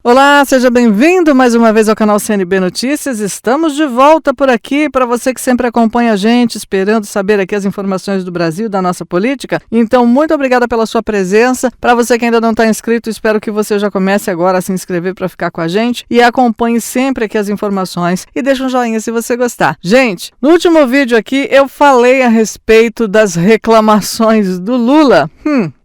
Olá, seja bem-vindo mais uma vez ao canal CNB Notícias. Estamos de volta por aqui para você que sempre acompanha a gente, esperando saber aqui as informações do Brasil, da nossa política. Então, muito obrigada pela sua presença. Para você que ainda não está inscrito, espero que você já comece agora a se inscrever para ficar com a gente e acompanhe sempre aqui as informações e deixe um joinha se você gostar. Gente, no último vídeo aqui eu falei a respeito das reclamações do Lula.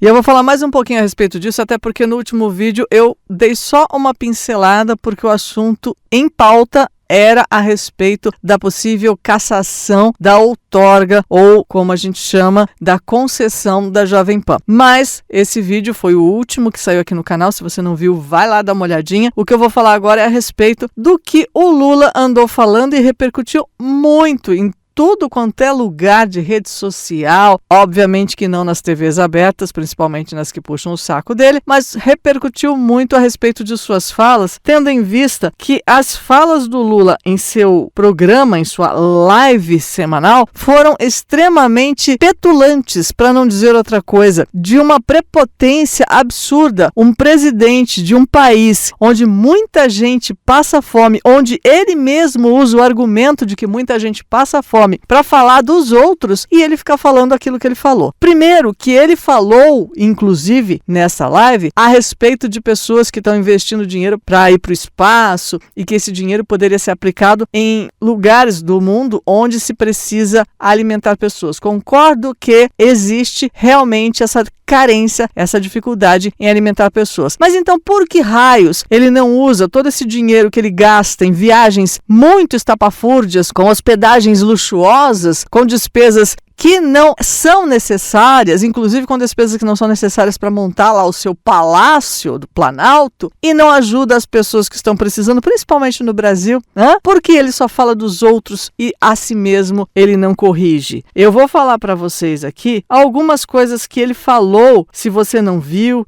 E eu vou falar mais um pouquinho a respeito disso, até porque no último vídeo eu dei só uma pincelada, porque o assunto em pauta era a respeito da possível cassação da outorga, ou como a gente chama, da concessão da Jovem Pan. Mas esse vídeo foi o último que saiu aqui no canal. Se você não viu, vai lá dar uma olhadinha. O que eu vou falar agora é a respeito do que o Lula andou falando e repercutiu muito em tudo quanto é lugar de rede social, obviamente que não nas TVs abertas, principalmente nas que puxam o saco dele, mas repercutiu muito a respeito de suas falas, tendo em vista que as falas do Lula em seu programa, em sua live semanal, foram extremamente petulantes, para não dizer outra coisa, de uma prepotência absurda. Um presidente de um país onde muita gente passa fome, onde ele mesmo usa o argumento de que muita gente passa fome, para falar dos outros, e ele fica falando aquilo que ele falou. Primeiro, que ele falou, inclusive, nessa live, a respeito de pessoas que estão investindo dinheiro para ir para o espaço e que esse dinheiro poderia ser aplicado em lugares do mundo onde se precisa alimentar pessoas. Concordo que existe realmente essa carência, essa dificuldade em alimentar pessoas. Mas então, por que raios ele não usa todo esse dinheiro que ele gasta em viagens muito estapafúrdias, com hospedagens luxuosas, com despesas que não são necessárias, inclusive com despesas que não são necessárias para montar lá o seu palácio do Planalto, e não ajuda as pessoas que estão precisando, principalmente no Brasil, porque ele só fala dos outros e a si mesmo ele não corrige. Eu vou falar para vocês aqui algumas coisas que ele falou. Se você não viu,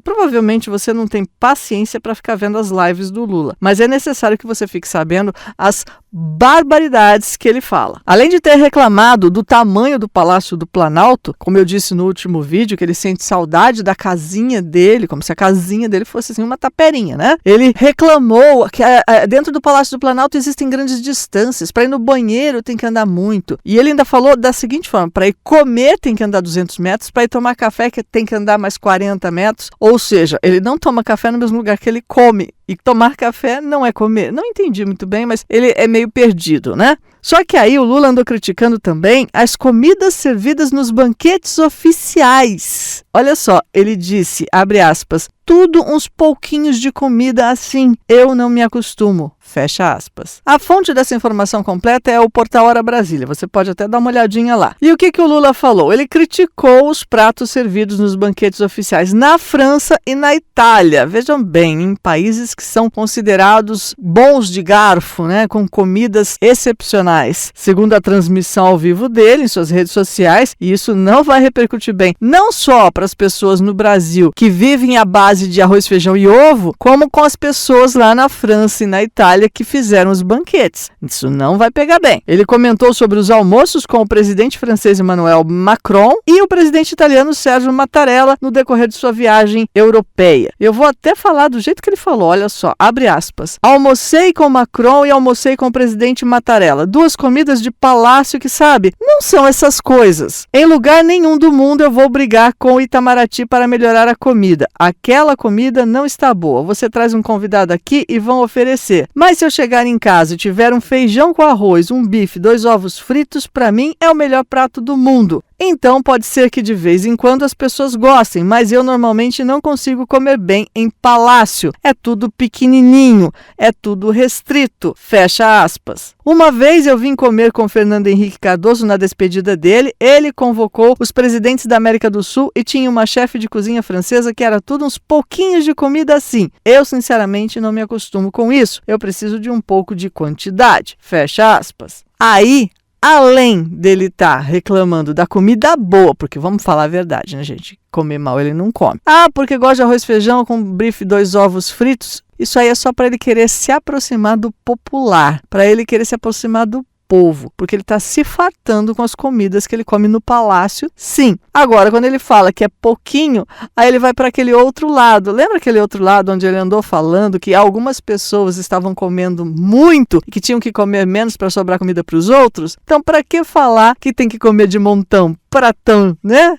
provavelmente você não tem paciência para ficar vendo as lives do Lula, mas é necessário que você fique sabendo as barbaridades que ele fala. Além de ter reclamado do tamanho do Palácio do Planalto, como eu disse no último vídeo, que ele sente saudade da casinha dele, como se a casinha dele fosse assim uma taperinha, né? Ele reclamou que dentro do Palácio do Planalto existem grandes distâncias, para ir no banheiro tem que andar muito, e ele ainda falou da seguinte forma: para ir comer tem que andar 200 metros, para ir tomar café que tem que andar mais 40 metros, ou seja, ele não toma café no mesmo lugar que ele come. E tomar café não é comer. Não entendi muito bem, mas ele é meio perdido, né? Só que aí o Lula andou criticando também as comidas servidas nos banquetes oficiais. Olha só, ele disse, abre aspas, tudo uns pouquinhos de comida assim, eu não me acostumo, fecha aspas. A fonte dessa informação completa é o portal Hora Brasília, você pode até dar uma olhadinha lá. E o que o Lula falou? Ele criticou os pratos servidos nos banquetes oficiais na França e na Itália. Vejam bem, em países que são considerados bons de garfo, né, com comidas excepcionais. Segundo a transmissão ao vivo dele em suas redes sociais, e isso não vai repercutir bem, não só para as pessoas no Brasil que vivem à base de arroz, feijão e ovo, como com as pessoas lá na França e na Itália que fizeram os banquetes. Isso não vai pegar bem. Ele comentou sobre os almoços com o presidente francês Emmanuel Macron e o presidente italiano Sergio Mattarella no decorrer de sua viagem europeia. Eu vou até falar do jeito que ele falou, olha só, abre aspas. Almocei com Macron e almocei com o presidente Mattarella. Duas comidas de palácio que, sabe, não são essas coisas. Em lugar nenhum do mundo eu vou brigar com o Itamaraty para melhorar a comida. Aquela comida não está boa. Você traz um convidado aqui e vão oferecer. Mas se eu chegar em casa e tiver um feijão com arroz, um bife, 2 ovos fritos, para mim é o melhor prato do mundo. Então pode ser que de vez em quando as pessoas gostem, mas eu normalmente não consigo comer bem em palácio. É tudo pequenininho, é tudo restrito, fecha aspas. Uma vez eu vim comer com Fernando Henrique Cardoso na despedida dele, ele convocou os presidentes da América do Sul e tinha uma chefe de cozinha francesa que era tudo uns pouquinhos de comida assim. Eu, sinceramente, não me acostumo com isso. Eu preciso de um pouco de quantidade, fecha aspas. Aí, além dele estar reclamando da comida boa, porque vamos falar a verdade, né, gente? Comer mal ele não come. Porque gosta de arroz e feijão com bife, 2 ovos fritos. Isso aí é só para ele querer se aproximar do popular, para ele querer se aproximar do povo, porque ele está se fartando com as comidas que ele come no palácio, sim. Agora, quando ele fala que é pouquinho, aí ele vai para aquele outro lado. Lembra aquele outro lado onde ele andou falando que algumas pessoas estavam comendo muito e que tinham que comer menos para sobrar comida para os outros? Então, para que falar que tem que comer de montão? Pratão, né?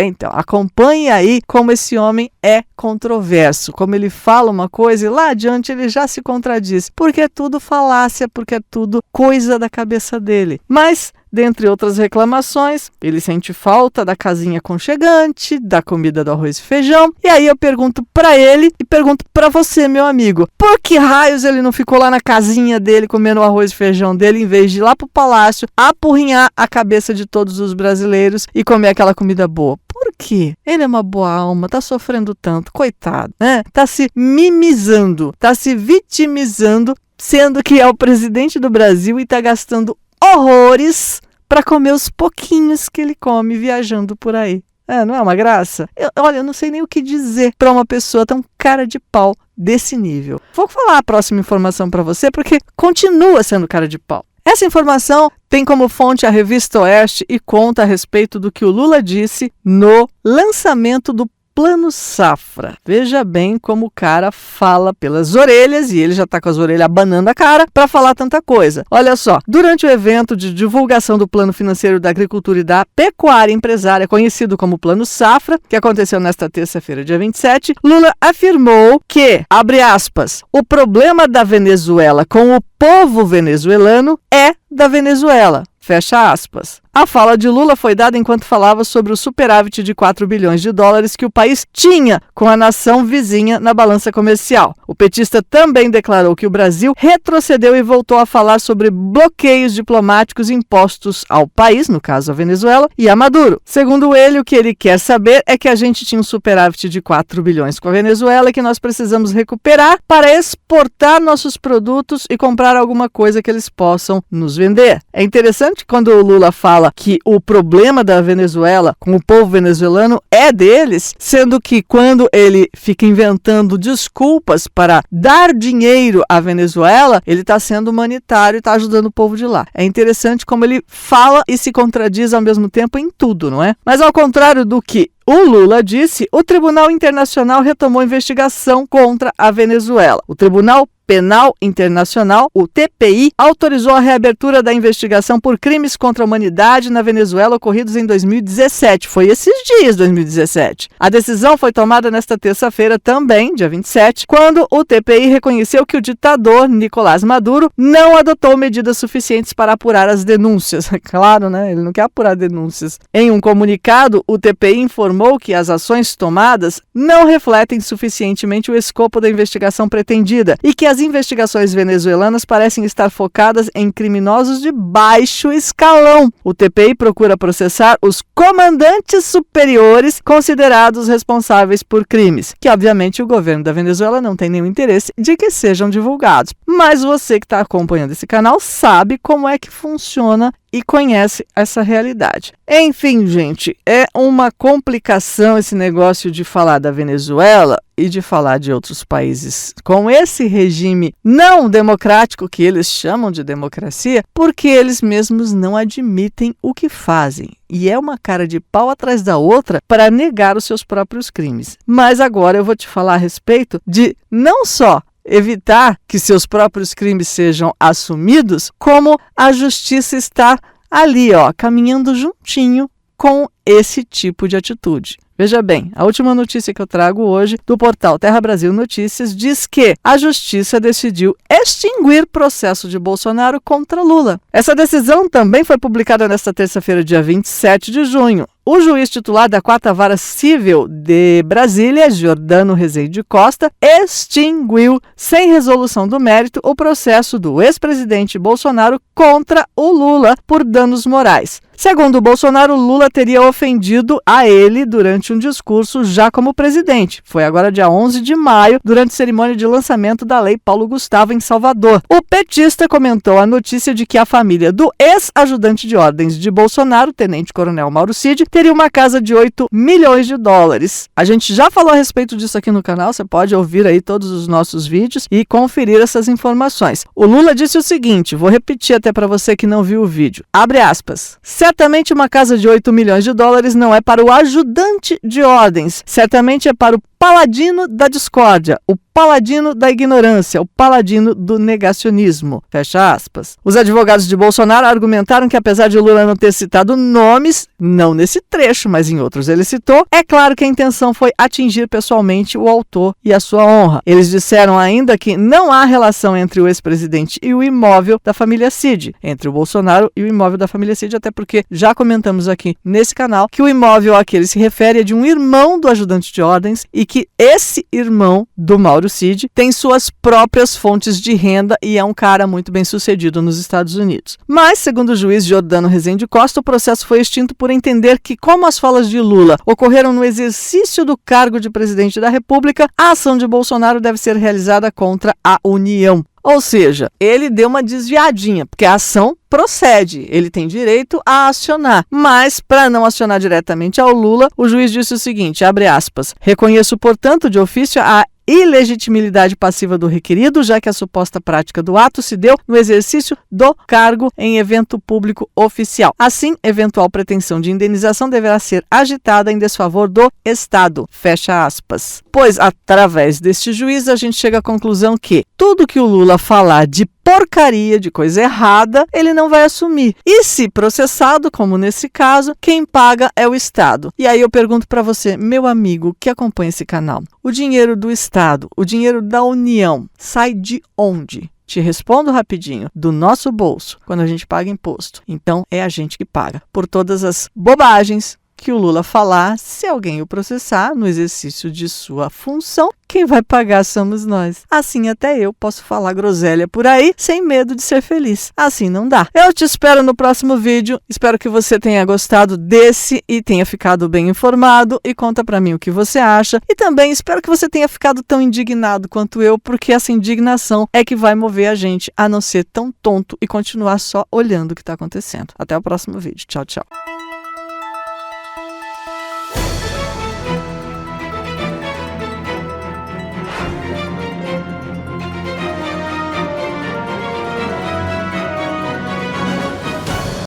Então, acompanhe aí como esse homem é controverso, como ele fala uma coisa e lá adiante ele já se contradiz, porque é tudo falácia, porque é tudo coisa da cabeça dele. Mas, dentre outras reclamações, ele sente falta da casinha aconchegante, da comida do arroz e feijão, e aí eu pergunto para ele e pergunto para você, meu amigo, por que raios ele não ficou lá na casinha dele comendo o arroz e feijão dele, em vez de ir lá pro palácio, apurrinhar a cabeça de todos os brasileiros e comer aquela comida boa? Por quê? Ele é uma boa alma, tá sofrendo tanto, coitado, né? Tá se mimizando, tá se vitimizando, sendo que é o presidente do Brasil e tá gastando horrores para comer os pouquinhos que ele come viajando por aí. Não é uma graça? Eu não sei nem o que dizer para uma pessoa tão cara de pau desse nível. Vou falar a próxima informação para você, porque continua sendo cara de pau. Essa informação tem como fonte a revista Oeste e conta a respeito do que o Lula disse no lançamento do Plano Safra. Veja bem como o cara fala pelas orelhas, e ele já está com as orelhas abanando a cara para falar tanta coisa. Olha só, durante o evento de divulgação do Plano Financeiro da Agricultura e da Pecuária Empresária, conhecido como Plano Safra, que aconteceu nesta terça-feira, dia 27, Lula afirmou que, abre aspas, o problema da Venezuela com o povo venezuelano é da Venezuela. Fecha aspas. A fala de Lula foi dada enquanto falava sobre o superávit de 4 bilhões de dólares que o país tinha com a nação vizinha na balança comercial. O petista também declarou que o Brasil retrocedeu e voltou a falar sobre bloqueios diplomáticos impostos ao país, no caso a Venezuela, e a Maduro. Segundo ele, o que ele quer saber é que a gente tinha um superávit de 4 bilhões com a Venezuela e que nós precisamos recuperar para exportar nossos produtos e comprar alguma coisa que eles possam nos vender. É interessante quando o Lula fala que o problema da Venezuela com o povo venezuelano é deles, sendo que quando ele fica inventando desculpas para dar dinheiro à Venezuela, ele está sendo humanitário e está ajudando o povo de lá. É interessante como ele fala e se contradiz ao mesmo tempo em tudo, não é? Mas ao contrário do que o Lula disse, o Tribunal Internacional retomou a investigação contra a Venezuela. O Tribunal Penal Internacional, o TPI, autorizou a reabertura da investigação por crimes contra a humanidade na Venezuela ocorridos em 2017. Foi esses dias, 2017. A decisão foi tomada nesta terça-feira também, dia 27, quando o TPI reconheceu que o ditador Nicolás Maduro não adotou medidas suficientes para apurar as denúncias. Claro, né? Ele não quer apurar denúncias. Em um comunicado, o TPI informou que as ações tomadas não refletem suficientemente o escopo da investigação pretendida e que as investigações venezuelanas parecem estar focadas em criminosos de baixo escalão. O TPI procura processar os comandantes superiores considerados responsáveis por crimes, que obviamente o governo da Venezuela não tem nenhum interesse de que sejam divulgados. Mas você que está acompanhando esse canal sabe como é que funciona e conhece essa realidade. Enfim, gente, é uma complicação esse negócio de falar da Venezuela e de falar de outros países com esse regime não democrático que eles chamam de democracia, porque eles mesmos não admitem o que fazem. E é uma cara de pau atrás da outra para negar os seus próprios crimes. Mas agora eu vou te falar a respeito de não só evitar que seus próprios crimes sejam assumidos, como a justiça está ali, caminhando juntinho com esse tipo de atitude. Veja bem, a última notícia que eu trago hoje do portal Terra Brasil Notícias diz que a Justiça decidiu extinguir processo de Bolsonaro contra Lula. Essa decisão também foi publicada nesta terça-feira, dia 27 de junho. O juiz titular da 4ª Vara Civil de Brasília, Giordano Rezende Costa, extinguiu, sem resolução do mérito, o processo do ex-presidente Bolsonaro contra o Lula por danos morais. Segundo o Bolsonaro, Lula teria ofendido a ele durante um discurso já como presidente. Foi agora dia 11 de maio, durante a cerimônia de lançamento da Lei Paulo Gustavo em Salvador. O petista comentou a notícia de que a família do ex-ajudante de ordens de Bolsonaro, tenente-coronel Mauro Cid, teria uma casa de 8 milhões de dólares. A gente já falou a respeito disso aqui no canal, você pode ouvir aí todos os nossos vídeos e conferir essas informações. O Lula disse o seguinte, vou repetir até para você que não viu o vídeo. Abre aspas. Certamente uma casa de 8 milhões de dólares não é para o ajudante de ordens, certamente é para o paladino da discórdia, o paladino da ignorância, o paladino do negacionismo. Fecha aspas. Os advogados de Bolsonaro argumentaram que apesar de Lula não ter citado nomes, não nesse trecho, mas em outros ele citou, é claro que a intenção foi atingir pessoalmente o autor e a sua honra. Eles disseram ainda que não há relação entre o ex-presidente e o imóvel da família Cid, entre o Bolsonaro e o imóvel da família Cid, até porque já comentamos aqui nesse canal que o imóvel a que ele se refere é de um irmão do ajudante de ordens e que esse irmão do Mauro Cid tem suas próprias fontes de renda e é um cara muito bem sucedido nos Estados Unidos. Mas, segundo o juiz Giordano Rezende Costa, o processo foi extinto por entender que, como as falas de Lula ocorreram no exercício do cargo de presidente da República, a ação de Bolsonaro deve ser realizada contra a União. Ou seja, ele deu uma desviadinha, porque a ação procede, ele tem direito a acionar. Mas, para não acionar diretamente ao Lula, o juiz disse o seguinte, abre aspas, reconheço, portanto, de ofício a ilegitimidade passiva do requerido, já que a suposta prática do ato se deu no exercício do cargo em evento público oficial. Assim, eventual pretensão de indenização deverá ser agitada em desfavor do Estado. Fecha aspas. Pois, através deste juiz, a gente chega à conclusão que tudo que o Lula falar de porcaria, de coisa errada, ele não vai assumir. E se processado, como nesse caso, quem paga é o Estado. E aí eu pergunto para você, meu amigo que acompanha esse canal, o dinheiro do Estado, o dinheiro da União, sai de onde? Te respondo rapidinho, do nosso bolso, quando a gente paga imposto. Então, é a gente que paga por todas as bobagens que o Lula falar, se alguém o processar no exercício de sua função, quem vai pagar somos nós. Assim até eu posso falar groselha por aí, sem medo de ser feliz. Assim não dá. Eu te espero no próximo vídeo. Espero que você tenha gostado desse e tenha ficado bem informado. E conta pra mim o que você acha. E também espero que você tenha ficado tão indignado quanto eu, porque essa indignação é que vai mover a gente a não ser tão tonto e continuar só olhando o que está acontecendo. Até o próximo vídeo. Tchau, tchau.